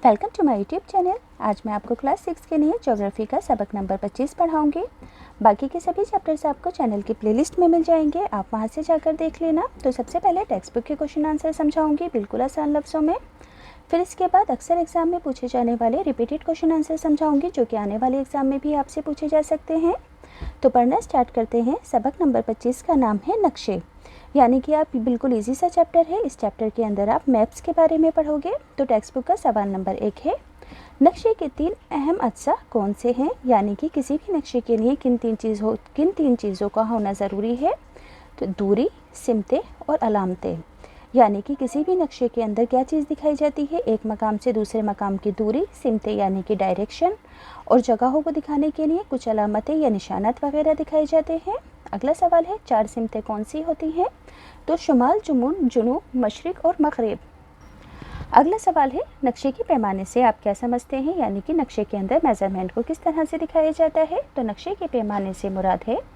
Welcome to my YouTube channel. आज मैं आपको क्लास 6 के लिए ज्योग्राफी का सबक नंबर 25 पढ़ाऊंगी। बाकी के सभी चैप्टर्स आपको चैनल की प्लेलिस्ट में मिल जाएंगे, आप वहां से जाकर देख लेना। तो सबसे पहले टेक्स्ट बुक के क्वेश्चन आंसर समझाऊंगी बिल्कुल आसान लफ्ज़ों में। फिर इसके बाद अक्सर एग्जाम में पूछे जाने वाले रिपीटेड क्वेश्चन आंसर समझाऊंगी, जो कि आने वाले एग्जाम में भी आपसे पूछे जा सकते हैं। तो पढ़ना स्टार्ट करते हैं। सबक नंबर 25 का नाम है नक्शे, यानी कि आप बिल्कुल इजी सा चैप्टर है। इस चैप्टर के अंदर आप मैप्स के बारे में पढ़ोगे। तो टेक्स्ट बुक का सवाल नंबर 1 है, नक्शे के 3 अहम अज्जा कौन से हैं, यानी कि किसी भी नक्शे के लिए किन तीन चीज़ों का होना ज़रूरी है। तो दूरी, सिमतें और अलामतें, यानी कि किसी भी नक्शे के अंदर क्या चीज़ दिखाई जाती है, एक मकाम से दूसरे मकाम की दूरी, सिमतें यानी कि डायरेक्शन, और जगहों को दिखाने के लिए कुछ अलामतें या निशानात वगैरह दिखाए जाते हैं। अगला सवाल है, 4 सिमतें कौन सी होती हैं। तो शुमाल, जुनूब, मशरिक और मगरिब। अगला सवाल है, नक्शे के पैमाने से आप क्या समझते हैं, यानी कि नक्शे के अंदर मेजरमेंट को किस तरह से दिखाया जाता है। तो नक्शे के पैमाने से मुराद है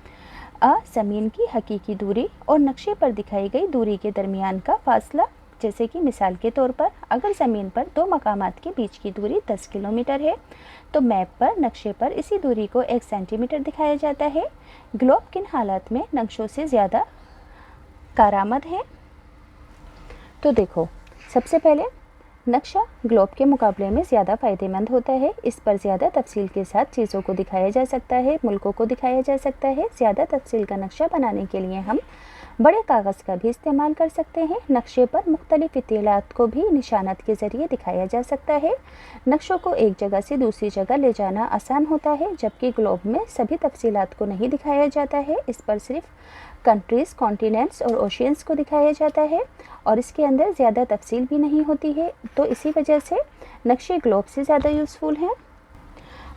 ज़मीन की हकीकी दूरी और नक्शे पर दिखाई गई दूरी के दरमियान का फासला। जैसे कि मिसाल के तौर पर अगर ज़मीन पर 2 मकामात के बीच की दूरी 10 किलोमीटर है, तो मैप पर नक्शे पर इसी दूरी को 1 सेंटीमीटर दिखाया जाता है। ग्लोब किन हालात में नक्शों से ज़्यादा कारआमद है। तो देखो, सबसे पहले नक्शा ग्लोब के मुकाबले में ज़्यादा फ़ायदेमंद होता है। इस पर ज़्यादा तफसील के साथ चीज़ों को दिखाया जा सकता है, मुल्कों को दिखाया जा सकता है। ज़्यादा तफसील का नक्शा बनाने के लिए हम बड़े कागज़ का भी इस्तेमाल कर सकते हैं। नक्शे पर मुख्तलिफ इत्तलात को भी निशानात के ज़रिए दिखाया जा सकता है। नक्शों को एक जगह से दूसरी जगह ले जाना आसान होता है, जबकि ग्लोब में सभी तफसीलात को नहीं दिखाया जाता है। इस पर सिर्फ कंट्रीज़, कॉन्टिनेंट्स और ओशियंस को दिखाया जाता है और इसके अंदर ज़्यादा तफसील भी नहीं होती है। तो इसी वजह से नक्शे ग्लोब से ज़्यादा यूज़फुल हैं।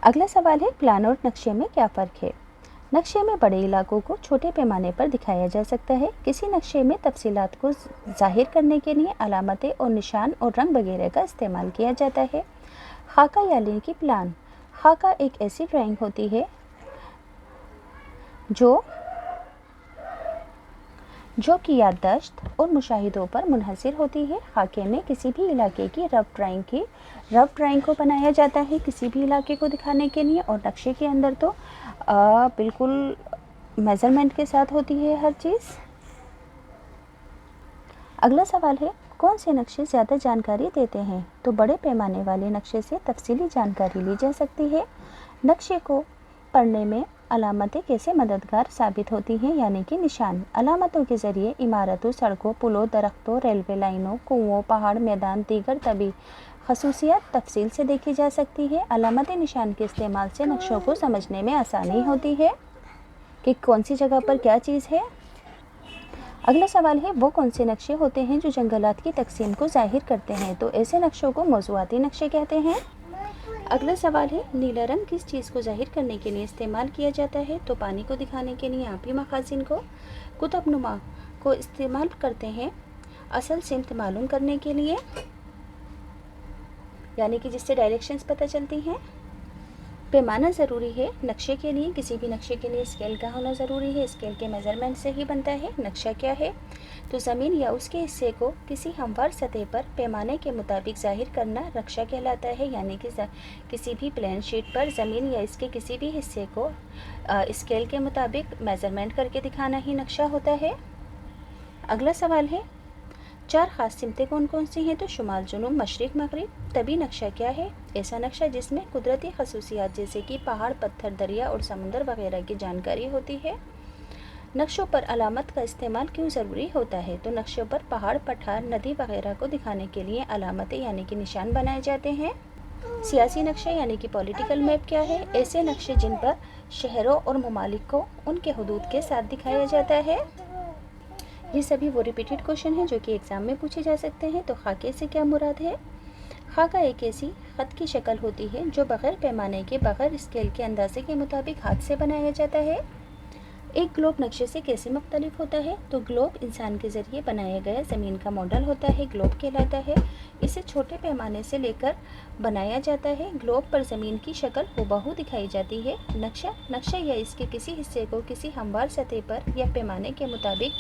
अगला सवाल है, प्लान और नक्शे में क्या फ़र्क है। नक्शे में बड़े इलाकों को छोटे पैमाने पर दिखाया जा सकता है। किसी नक्शे में तफसीलात को ज़ाहिर करने के लिए अलामतें और निशान और रंग वगैरह का इस्तेमाल किया जाता है। खाका यानी कि प्लान, खाका एक ऐसी ड्राइंग होती है जो कि याददाश्त और मुशाहिदों पर मुनहसर होती है। खाके में किसी भी इलाके की रफ ड्राइंग को बनाया जाता है किसी भी इलाके को दिखाने के लिए, और नक्शे के अंदर तो बिल्कुल मेज़रमेंट के साथ होती है हर चीज़। अगला सवाल है, कौन से नक्शे ज़्यादा जानकारी देते हैं। तो बड़े पैमाने वाले नक्शे से तफसीली जानकारी ली जा सकती है। नक्शे को पढ़ने में अलामतें कैसे मददगार साबित होती हैं, यानी कि निशान। अलामतों के ज़रिए इमारतों, सड़कों, पुलों, दरख्तों, रेलवे लाइनों, कुओं, पहाड़, मैदान, दीगर तभी खसूसियात तफसील से देखी जा सकती है। अलामत निशान के इस्तेमाल से नक्शों को समझने में आसानी होती है कि कौन सी जगह पर क्या चीज़ है। अगला सवाल है, वो कौन से नक्शे होते हैं जो जंगलात की तकसीम को ज़ाहिर करते हैं। तो ऐसे नक्शों को मौज़ूआती नक्शे कहते हैं। अगला सवाल है, नीला रंग किस चीज़ को ज़ाहिर करने के लिए इस्तेमाल किया जाता है। तो पानी को दिखाने के लिए आबी मखाज़िन को कुतुबनुमा को इस्तेमाल करते हैं असल सिमत मालूम करने के लिए, यानी कि जिससे डायरेक्शंस पता चलती हैं। पैमाना ज़रूरी है नक्शे के लिए, किसी भी नक्शे के लिए स्केल का होना ज़रूरी है। स्केल के मेज़रमेंट से ही बनता है। नक्शा क्या है। तो ज़मीन या उसके हिस्से को किसी हमवार सतह पर पैमाने के मुताबिक ज़ाहिर करना नक्शा कहलाता है, यानी कि किसी भी प्लेन शीट पर ज़मीन या इसके किसी भी हिस्से को स्केल के मुताबिक मेज़रमेंट करके दिखाना ही नक्शा होता है। अगला सवाल है, 4 ख़ास सिमतें कौन कौन सी हैं। तो शुमाल, जुनूब, मशरिक, मगरिब। तभी नक्शा क्या है। ऐसा नक्शा जिसमें कुदरती खसूसियात जैसे कि पहाड़, पत्थर, दरिया और समुंदर वगैरह की जानकारी होती है। नक्शों पर अलामत का इस्तेमाल क्यों ज़रूरी होता है। तो नक्शों पर पहाड़, पठार, नदी वगैरह को दिखाने के लिए अलामतें यानी कि निशान बनाए जाते हैं। सियासी नक्शे यानी कि पॉलिटिकल मैप क्या है। ऐसे नक्शे जिन पर शहरों और ममालिक को उनके हदूद के साथ दिखाया जाता है। ये सभी वो रिपीटेड क्वेश्चन हैं जो कि एग्ज़ाम में पूछे जा सकते हैं। तो खाके से क्या मुराद है। खाका एक ऐसी ख़त की शक्ल होती है जो बग़ैर पैमाने के, बग़ैर स्केल के अंदाजे के मुताबिक हाथ से बनाया जाता है। एक ग्लोब नक्शे से कैसे मुख्तलिफ होता है। तो ग्लोब इंसान के ज़रिए बनाया गया ज़मीन का मॉडल होता है, ग्लोब कहलाता है। इसे छोटे पैमाने से लेकर बनाया जाता है। ग्लोब पर ज़मीन की शक्ल हुबहू दिखाई जाती है। नक्शा या इसके किसी हिस्से को किसी हमवार सतह पर या पैमाने के मुताबिक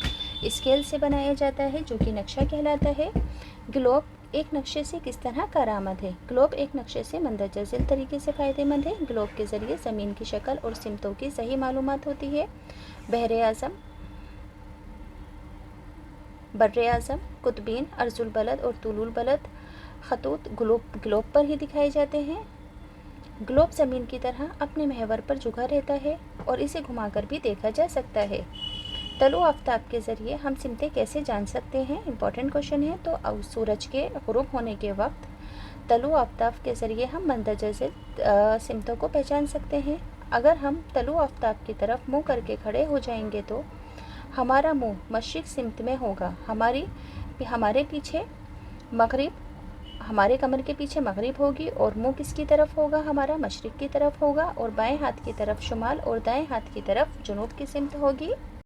स्केल से बनाया जाता है, जो कि नक्शा कहलाता है। ग्लोब एक नक्शे से किस तरह कारआमद है? ग्लोब एक नक्शे से मंदरजल तरीके से फ़ायदेमंद है। ग्लोब के ज़रिए ज़मीन की शक्ल और सिमतों की सही मालूमात होती है। बहरे आज़म, बर्रे आज़म, कुतुबीन, अर्जुल बलद और तुलुल बलद खतूत ग्लोब पर ही दिखाए जाते हैं। ग्लोब ज़मीन की तरह अपने महवर पर झुका रहता है और इसे घुमाकर भी देखा जा सकता है। तलो आफ्ताब के ज़रिए हम सिमतें कैसे जान सकते हैं? इम्पॉर्टेंट क्वेश्चन है। तो सूरज के ग़ुरूब होने के वक्त तलो आफ्ताब के ज़रिए हम मंदरजल सिमतों को पहचान सकते हैं। अगर हम तलो आफ्ताब की तरफ मुँह करके खड़े हो जाएंगे तो हमारा मुँह मशरिक़ सिमत में होगा। हमारे पीछे मगरिब, हमारे कमर के पीछे मगरिब होगी और मुँह किसकी तरफ होगा? हमारा मशरिक़ की तरफ होगा। और बाएं हाथ की तरफ शुमाल और दाएं हाथ की तरफ जुनूब की सिमत होगी।